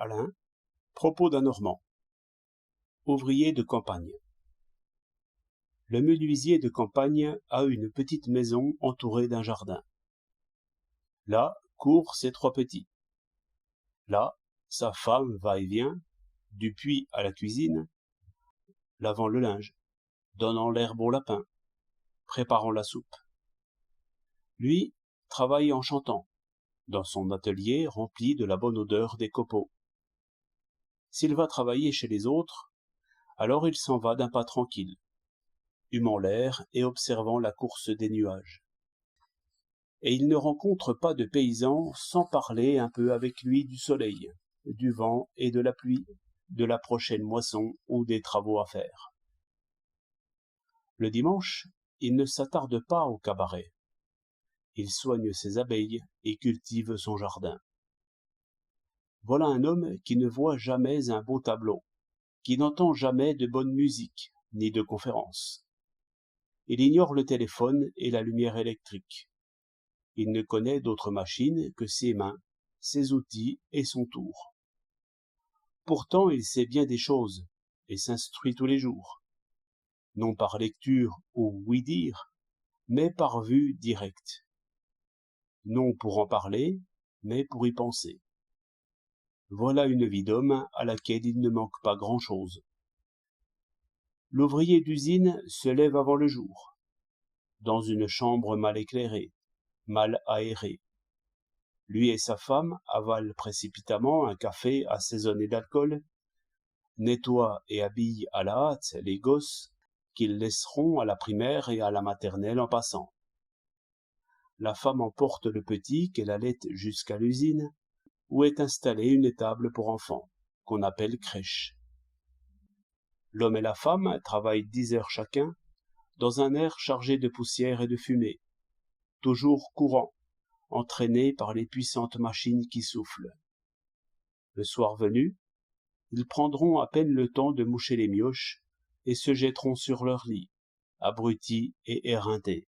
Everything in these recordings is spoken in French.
Alain, propos d'un Normand. Ouvrier de campagne. Le menuisier de campagne a une petite maison entourée d'un jardin. Là courent ses trois petits. Là, sa femme va et vient, du puits à la cuisine, lavant le linge, donnant l'herbe au lapin, préparant la soupe. Lui travaille en chantant, dans son atelier rempli de la bonne odeur des copeaux. S'il va travailler chez les autres, alors il s'en va d'un pas tranquille, humant l'air et observant la course des nuages. Et il ne rencontre pas de paysan sans parler un peu avec lui du soleil, du vent et de la pluie, de la prochaine moisson ou des travaux à faire. Le dimanche, il ne s'attarde pas au cabaret. Il soigne ses abeilles et cultive son jardin. Voilà un homme qui ne voit jamais un beau tableau, qui n'entend jamais de bonne musique, ni de conférences. Il ignore le téléphone et la lumière électrique. Il ne connaît d'autres machines que ses mains, ses outils et son tour. Pourtant, il sait bien des choses et s'instruit tous les jours, non par lecture ou ouï-dire, mais par vue directe. Non pour en parler, mais pour y penser. Voilà une vie d'homme à laquelle il ne manque pas grand-chose. L'ouvrier d'usine se lève avant le jour, dans une chambre mal éclairée, mal aérée. Lui et sa femme avalent précipitamment un café assaisonné d'alcool, nettoient et habillent à la hâte les gosses qu'ils laisseront à la primaire et à la maternelle en passant. La femme emporte le petit qu'elle allaite jusqu'à l'usine, où est installée une étable pour enfants, qu'on appelle crèche. L'homme et la femme travaillent 10 heures chacun, dans un air chargé de poussière et de fumée, toujours courant, entraînés par les puissantes machines qui soufflent. Le soir venu, ils prendront à peine le temps de moucher les mioches et se jetteront sur leur lit, abrutis et éreintés.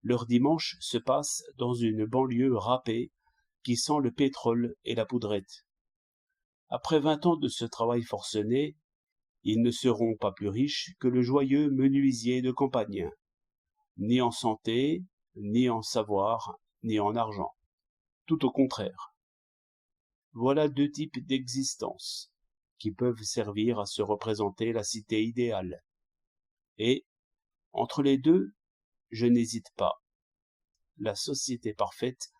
Leur dimanche se passe dans une banlieue râpée qui sent le pétrole et la poudrette. Après 20 ans de ce travail forcené, ils ne seront pas plus riches que le joyeux menuisier de campagne, ni en santé, ni en savoir, ni en argent. Tout au contraire. Voilà deux types d'existence qui peuvent servir à se représenter la cité idéale. Et, entre les deux, je n'hésite pas. La société parfaite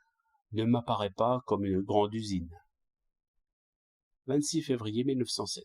ne m'apparaît pas comme une grande usine. 26 février 1907.